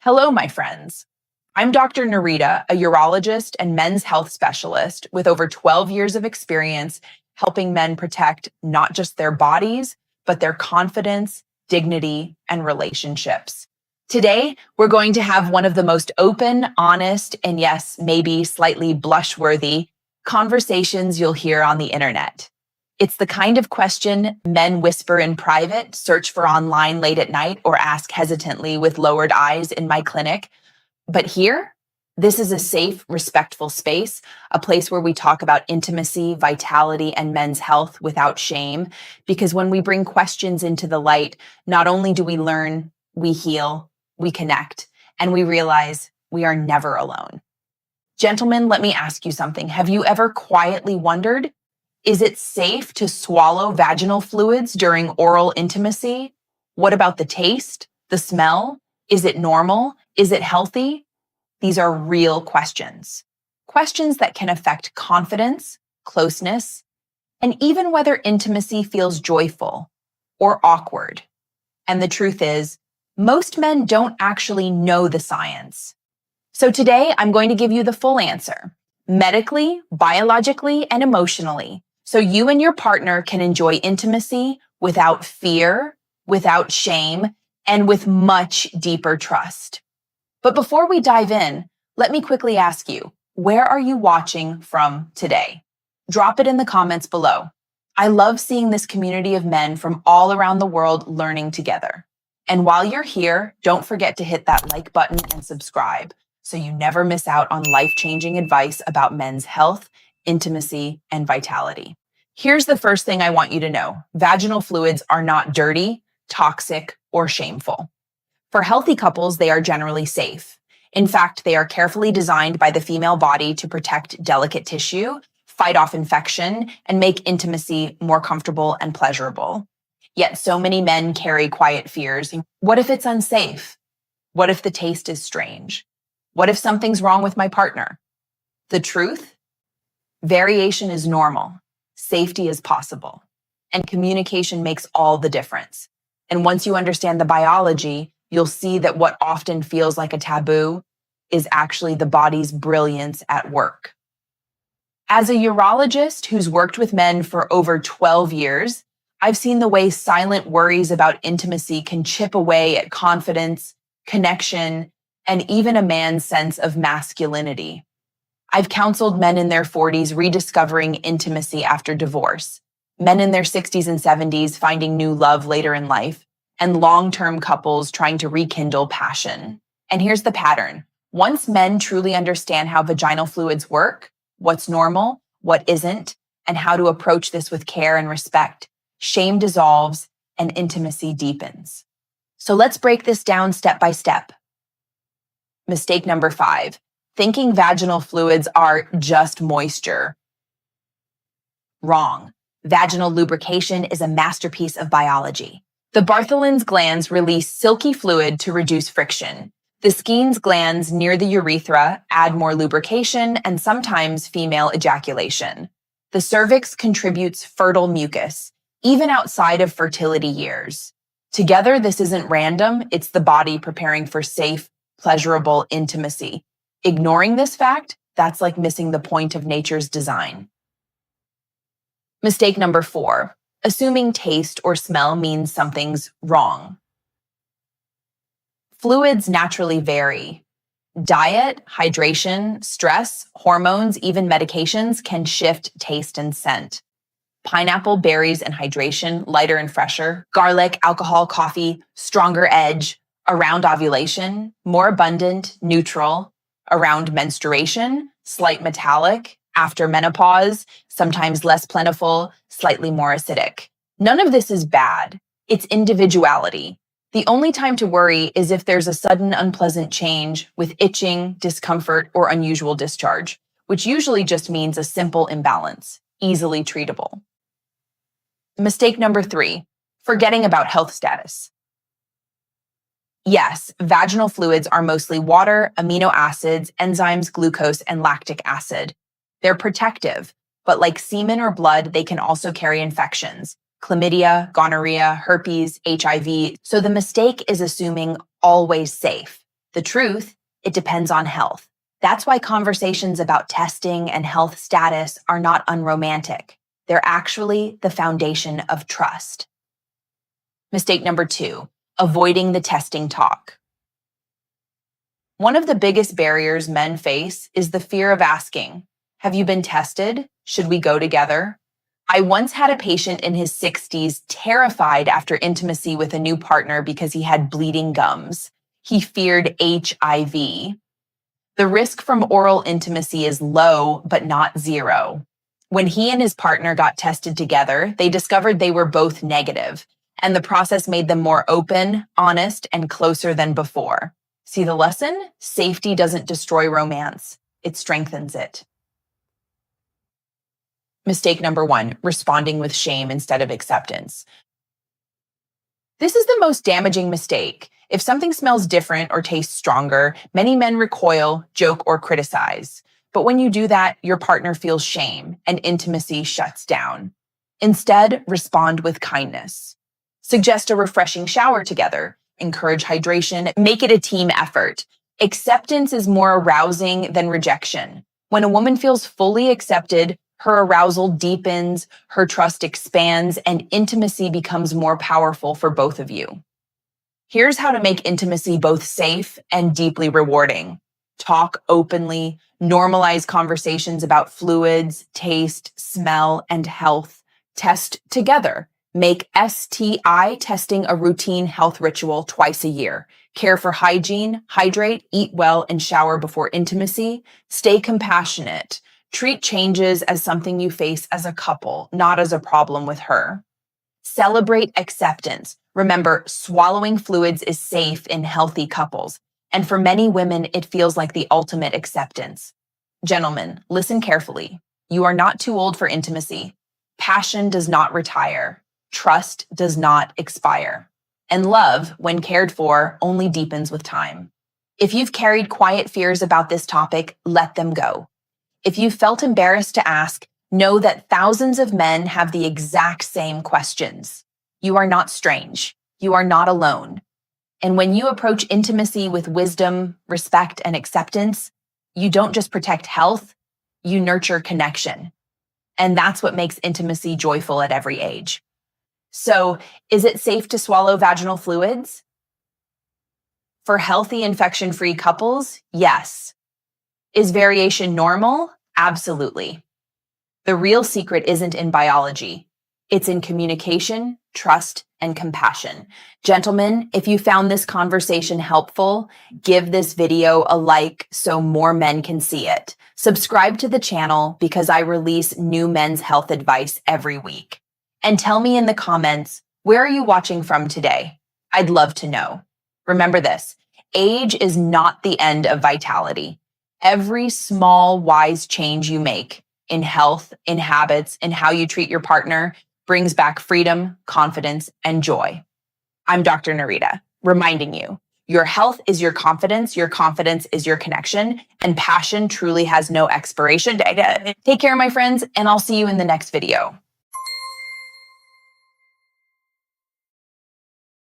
Hello, my friends. I'm Dr. Narita, a urologist and men's health specialist with over 12 years of experience helping men protect not just their bodies, but their confidence, dignity, and relationships. Today, we're going to have one of the most open, honest, and yes, maybe slightly blush-worthy conversations you'll hear on the internet. It's the kind of question men whisper in private, search for online late at night, or ask hesitantly with lowered eyes in my clinic. But here, this is a safe, respectful space, a place where we talk about intimacy, vitality, and men's health without shame. Because when we bring questions into the light, not only do we learn, we heal, we connect, and we realize we are never alone. Gentlemen, let me ask you something. Have you ever quietly wondered, is it safe to swallow vaginal fluids during oral intimacy? What about the taste, the smell? Is it normal? Is it healthy? These are real questions. Questions that can affect confidence, closeness, and even whether intimacy feels joyful or awkward. And the truth is, most men don't actually know the science. So today, I'm going to give you the full answer, medically, biologically, and emotionally, so you and your partner can enjoy intimacy without fear, without shame, and with much deeper trust. But before we dive in, let me quickly ask you, where are you watching from today? Drop it in the comments below. I love seeing this community of men from all around the world learning together. And while you're here, don't forget to hit that like button and subscribe so you never miss out on life-changing advice about men's health, intimacy, and vitality. Here's the first thing I want you to know. Vaginal fluids are not dirty, toxic, or shameful. For healthy couples, they are generally safe. In fact, they are carefully designed by the female body to protect delicate tissue, fight off infection, and make intimacy more comfortable and pleasurable. Yet so many men carry quiet fears. What if it's unsafe? What if the taste is strange? What if something's wrong with my partner? The truth? Variation is normal. Safety is possible. And communication makes all the difference. And once you understand the biology, you'll see that what often feels like a taboo is actually the body's brilliance at work. As a urologist who's worked with men for over 12 years, I've seen the way silent worries about intimacy can chip away at confidence, connection, and even a man's sense of masculinity. I've counseled men in their 40s rediscovering intimacy after divorce, men in their 60s and 70s finding new love later in life, and long-term couples trying to rekindle passion. And here's the pattern. Once men truly understand how vaginal fluids work, what's normal, what isn't, and how to approach this with care and respect, shame dissolves and intimacy deepens. So let's break this down step by step. Mistake number 5, thinking vaginal fluids are just moisture. Wrong. Vaginal lubrication is a masterpiece of biology. The Bartholin's glands release silky fluid to reduce friction. The Skene's glands near the urethra add more lubrication and sometimes female ejaculation. The cervix contributes fertile mucus, even outside of fertility years. Together, this isn't random. It's the body preparing for safe, pleasurable intimacy. Ignoring this fact, that's like missing the point of nature's design. Mistake number 4, assuming taste or smell means something's wrong. Fluids naturally vary. Diet, hydration, stress, hormones, even medications can shift taste and scent. Pineapple, berries, and hydration, lighter and fresher. Garlic, alcohol, coffee, stronger edge. Around ovulation, more abundant, neutral. Around menstruation, slight metallic. After menopause, sometimes less plentiful, slightly more acidic. None of this is bad. It's individuality. The only time to worry is if there's a sudden unpleasant change with itching, discomfort, or unusual discharge, which usually just means a simple imbalance, easily treatable. Mistake number 3, forgetting about health status. Yes, vaginal fluids are mostly water, amino acids, enzymes, glucose, and lactic acid. They're protective, but like semen or blood, they can also carry infections, chlamydia, gonorrhea, herpes, HIV. So the mistake is assuming always safe. The truth, it depends on health. That's why conversations about testing and health status are not unromantic. They're actually the foundation of trust. Mistake number 2, avoiding the testing talk. One of the biggest barriers men face is the fear of asking, "Have you been tested? Should we go together?" I once had a patient in his 60s terrified after intimacy with a new partner because he had bleeding gums. He feared HIV. The risk from oral intimacy is low, but not zero. When he and his partner got tested together, they discovered they were both negative, and the process made them more open, honest, and closer than before. See the lesson? Safety doesn't destroy romance, it strengthens it. Mistake number 1, responding with shame instead of acceptance. This is the most damaging mistake. If something smells different or tastes stronger, many men recoil, joke, or criticize. But when you do that, your partner feels shame and intimacy shuts down. Instead, respond with kindness. Suggest a refreshing shower together. Encourage hydration. Make it a team effort. Acceptance is more arousing than rejection. When a woman feels fully accepted, her arousal deepens, her trust expands, and intimacy becomes more powerful for both of you. Here's how to make intimacy both safe and deeply rewarding. Talk openly, normalize conversations about fluids, taste, smell, and health. Test together. Make STI testing a routine health ritual twice a year. Care for hygiene, hydrate, eat well, and shower before intimacy. Stay compassionate. Treat changes as something you face as a couple, not as a problem with her. Celebrate acceptance. Remember, swallowing fluids is safe in healthy couples, and for many women, it feels like the ultimate acceptance. Gentlemen, listen carefully. You are not too old for intimacy. Passion does not retire. Trust does not expire. And love, when cared for, only deepens with time. If you've carried quiet fears about this topic, let them go. If you felt embarrassed to ask, know that thousands of men have the exact same questions. You are not strange. You are not alone. And when you approach intimacy with wisdom, respect, and acceptance, you don't just protect health, you nurture connection. And that's what makes intimacy joyful at every age. So, is it safe to swallow vaginal fluids? For healthy, infection-free couples, yes. Is variation normal? Absolutely. The real secret isn't in biology. It's in communication, trust, and compassion. Gentlemen, if you found this conversation helpful, give this video a like so more men can see it. Subscribe to the channel because I release new men's health advice every week. And tell me in the comments, where are you watching from today? I'd love to know. Remember this, age is not the end of vitality. Every small, wise change you make in health, in habits, in how you treat your partner brings back freedom, confidence, and joy. I'm Dr. Narita, reminding you, your health is your confidence is your connection, and passion truly has no expiration date. Take care, my friends, and I'll see you in the next video.